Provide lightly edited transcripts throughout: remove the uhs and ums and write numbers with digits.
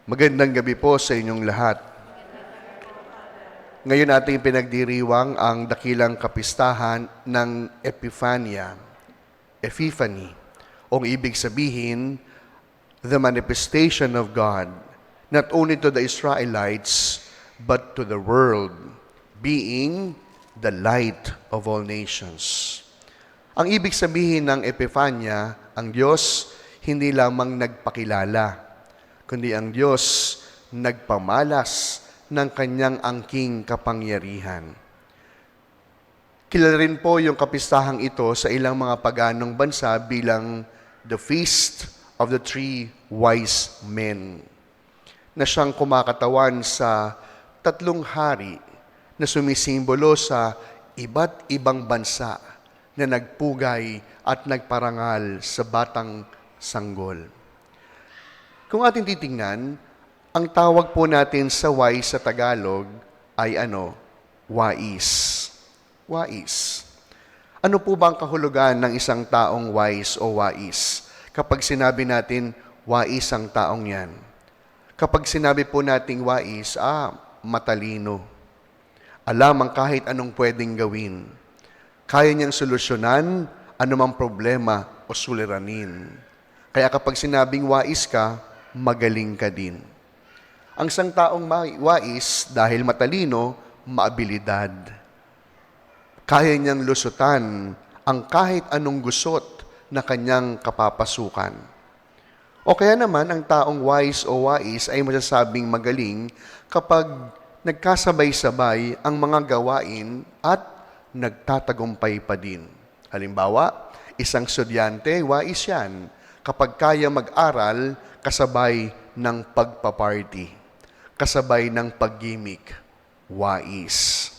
Magandang gabi po sa inyong lahat. Ngayon ating pinagdiriwang ang dakilang kapistahan ng Epifania, Epiphany, o ibig sabihin, the manifestation of God, not only to the Israelites, but to the world, being the light of all nations. Ang ibig sabihin ng Epifania, ang Diyos hindi lamang nagpakilala, kundi ang Diyos nagpamalas ng kanyang angking kapangyarihan. Kilala rin po yung kapistahang ito sa ilang mga paganong bansa bilang the Feast of the Three Wise Men, na siyang kumakatawan sa tatlong hari na sumisimbolo sa iba't ibang bansa na nagpugay at nagparangal sa batang sanggol. Kung ating titingnan, ang tawag po natin sa wise sa Tagalog ay wais. Wais. Ano po ba ang kahulugan ng isang taong wise o wais? Kapag sinabi natin, wais ang taong yan. Kapag sinabi po nating wais, matalino. Alam ang kahit anong pwedeng gawin. Kaya niyang solusyonan anumang problema o suliranin. Kaya kapag sinabing wais ka, magaling ka din. Ang isang taong wais, dahil matalino, maabilidad. Kaya niyang lusutan ang kahit anong gusot na kanyang kapapasukan. O kaya naman, ang taong wise o wais ay masasabing magaling kapag nagkasabay-sabay ang mga gawain at nagtatagumpay pa din. Halimbawa, isang estudyante, wais yan kapag kaya mag-aral kasabay ng pagpaparty, kasabay ng paggimik, wais.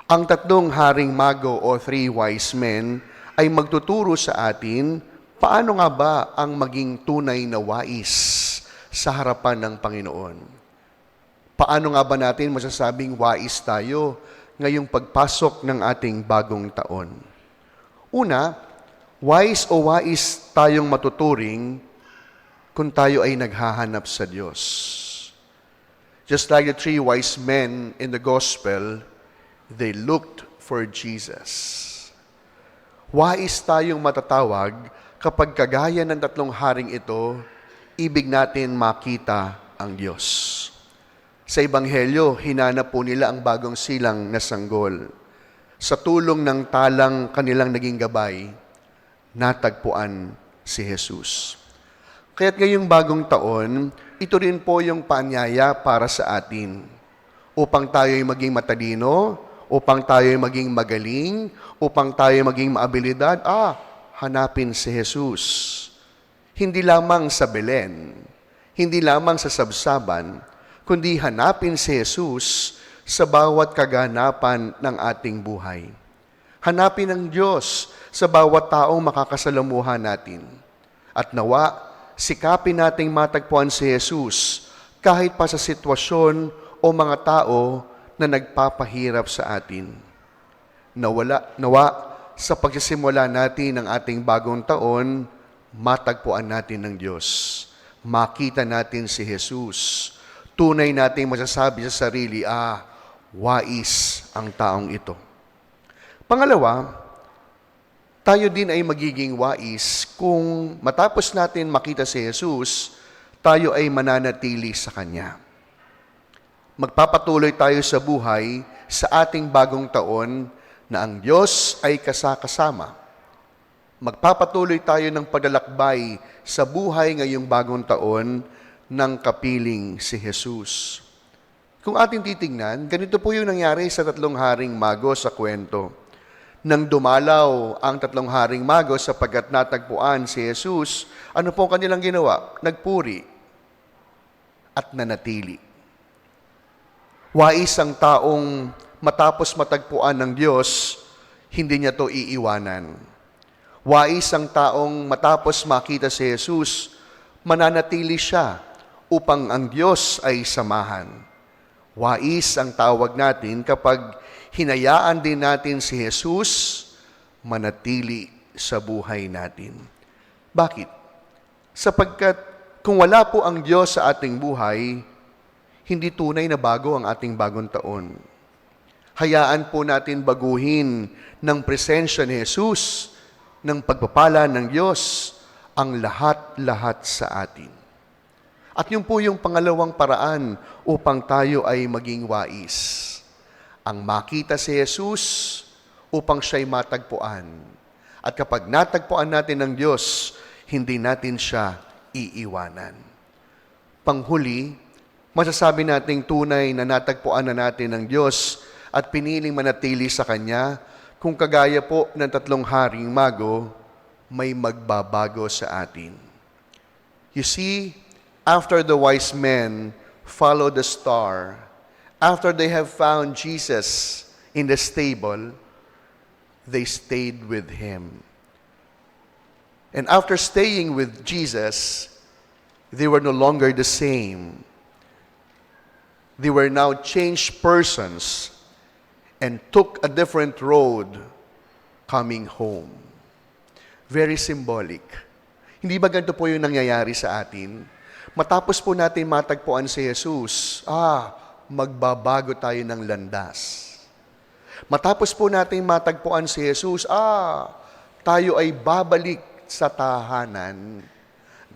Ang tatlong haring mago o three wise men ay magtuturo sa atin paano nga ba ang maging tunay na wais sa harapan ng Panginoon. Paano nga ba natin masasabing wais tayo ngayong pagpasok ng ating bagong taon? Una, wise o wais tayong matuturing kung tayo ay naghahanap sa Diyos. Just like the three wise men in the gospel, they looked for Jesus. Wais tayong matatawag kapag kagaya ng tatlong haring ito, ibig natin makita ang Diyos. Sa Ebanghelyo, hinanap po nila ang bagong silang na sanggol. Sa tulong ng talang kanilang naging gabay, natagpuan si Jesus. Kaya't ngayong bagong taon, ito rin po yung paanyaya para sa atin. Upang tayo ay maging matalino, upang tayo ay maging magaling, upang tayo ay maging maabilidad, hanapin si Jesus. Hindi lamang sa Belen, hindi lamang sa sabsaban, kundi hanapin si Jesus sa bawat kaganapan ng ating buhay. Hanapin ang Diyos sa bawat taong makakasalamuhan natin. At nawa, sikapin nating matagpuan si Jesus kahit pa sa sitwasyon o mga tao na nagpapahirap sa atin. Nawa sa pagsisimula natin ng ating bagong taon, matagpuan natin ng Diyos. Makita natin si Jesus. Tunay nating masasabi sa sarili, wais ang taong ito. Pangalawa, tayo din ay magiging wais kung matapos natin makita si Jesus, tayo ay mananatili sa Kanya. Magpapatuloy tayo sa buhay sa ating bagong taon na ang Diyos ay kasama. Magpapatuloy tayo ng paglalakbay sa buhay ngayong bagong taon ng kapiling si Jesus. Kung ating titingnan, ganito po yung nangyari sa tatlong haring mago sa kwento. Nang dumalaw ang tatlong haring mago sapagkat natagpuan si Jesus, ano po kanilang ginawa? Nagpuri at nanatili. Wais ang taong matapos matagpuan ng Diyos, hindi niya to iiwanan. Wais ang taong matapos makita si Jesus, mananatili siya upang ang Diyos ay samahan. Wais ang tawag natin kapag hinayaan din natin si Jesus manatili sa buhay natin. Bakit? Sapagkat kung wala po ang Diyos sa ating buhay, hindi tunay na bago ang ating bagong taon. Hayaan po natin baguhin ng presensya ni Jesus, ng pagpapala ng Diyos, ang lahat-lahat sa atin. At yun po yung pangalawang paraan upang tayo ay maging wais. Ang makita si Jesus upang siya'y matagpuan. At kapag natagpuan natin ng Diyos, hindi natin siya iiwanan. Panghuli, masasabi nating tunay na natagpuan na natin ng Diyos at piniling manatili sa Kanya kung kagaya po ng 3 haring mago, may magbabago sa atin. You see, after the wise men followed the star, after they have found Jesus in the stable, they stayed with Him. And after staying with Jesus, they were no longer the same. They were now changed persons and took a different road coming home. Very symbolic. Hindi ba ganito po yung nangyayari sa atin? Matapos po natin matagpuan si Jesus, magbabago tayo ng landas. Matapos po natin matagpuan si Jesus, tayo ay babalik sa tahanan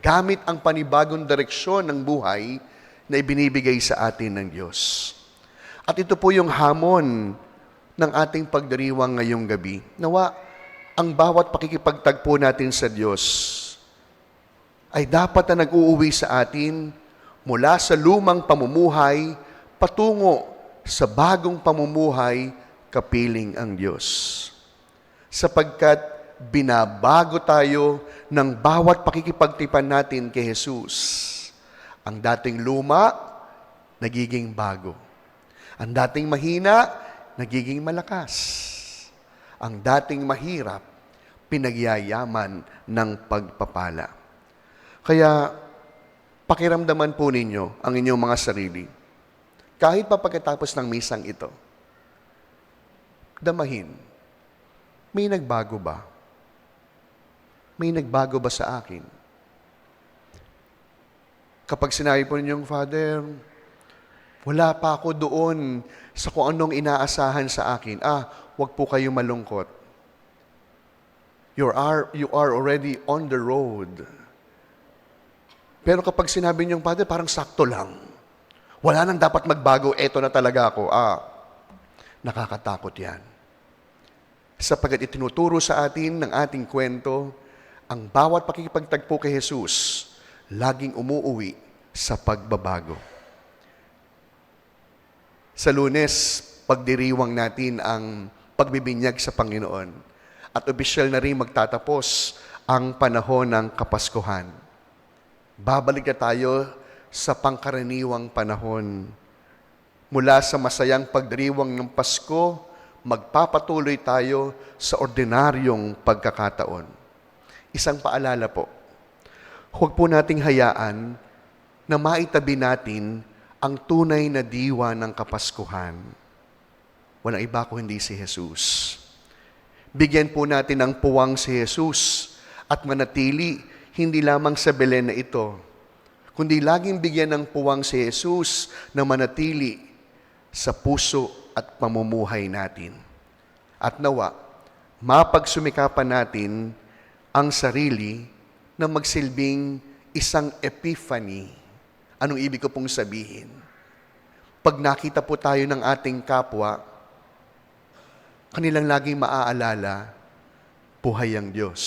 gamit ang panibagong direksyon ng buhay na ibinibigay sa atin ng Diyos. At ito po yung hamon ng ating pagdiriwang ngayong gabi. Nawa, ang bawat pakikipagtagpo natin sa Diyos ay dapat na nag-uuwi sa atin mula sa lumang pamumuhay patungo sa bagong pamumuhay kapiling ang Diyos. Sapagkat binabago tayo ng bawat pakikipagtipan natin kay Jesus. Ang dating luma, nagiging bago. Ang dating mahina, nagiging malakas. Ang dating mahirap, pinagyayaman ng pagpapala. Kaya, pakiramdaman po ninyo ang inyong mga sarili. Kahit pa pagkatapos ng misang ito, damahin, may nagbago ba? May nagbago ba sa akin? Kapag sinabi po ninyong, Father, wala pa ako doon sa kung anong inaasahan sa akin. Huwag po kayo malungkot. You are already on the road. Pero kapag sinabi niyong, Father, parang sakto lang. Wala nang dapat magbago, eto na talaga ako. Nakakatakot yan. Sapagkat itinuturo sa atin ng ating kwento, ang bawat pakikipagtagpo kay Jesus, laging umuuwi sa pagbabago. Sa Lunes, pagdiriwang natin ang pagbibinyag sa Panginoon at opisyal na rin magtatapos ang panahon ng Kapaskuhan. Babalik na tayo sa pangkaraniwang panahon. Mula sa masayang pagdiriwang ng Pasko, magpapatuloy tayo sa ordinaryong pagkakataon. Isang paalala po, huwag po nating hayaan na maitabi natin ang tunay na diwa ng Kapaskuhan. Walang iba kung hindi si Jesus. Bigyan po natin ng puwang si Jesus at manatili hindi lamang sa Belen na ito, kundi laging bigyan ng puwang si Jesus na manatili sa puso at pamumuhay natin. At nawa, mapagsumikapan natin ang sarili na magsilbing isang epiphany. Anong ibig ko pong sabihin? Pag nakita po tayo ng ating kapwa, kanilang laging maaalala, buhay ang Diyos.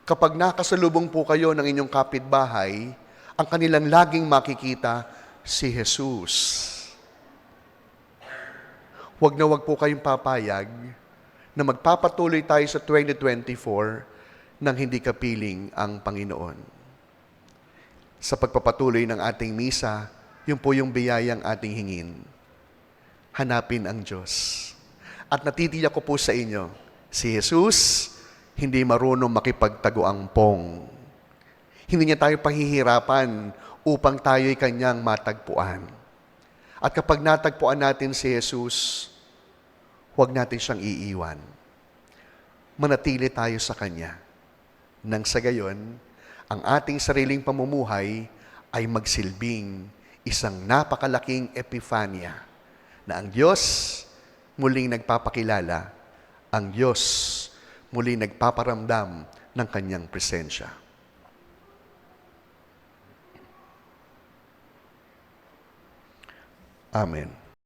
Kapag nakasalubong po kayo ng inyong kapitbahay, ang kanilang laging makikita, si Jesus. Huwag na huwag po kayong papayag na magpapatuloy tayo sa 2024 nang hindi kapiling ang Panginoon. Sa pagpapatuloy ng ating misa, yun po yung biyayang ating hingin. Hanapin ang Diyos. At natitiyak ko po sa inyo, si Jesus hindi marunong makipagtaguampong. Hindi niya tayo pahihirapan upang tayo'y kanyang matagpuan. At kapag natagpuan natin si Jesus, huwag natin siyang iiwan. Manatili tayo sa Kanya. Nang sa gayon, ang ating sariling pamumuhay ay magsilbing isang napakalaking epifanya na ang Diyos muling nagpapakilala, ang Diyos muling nagpaparamdam ng kanyang presensya. Amen.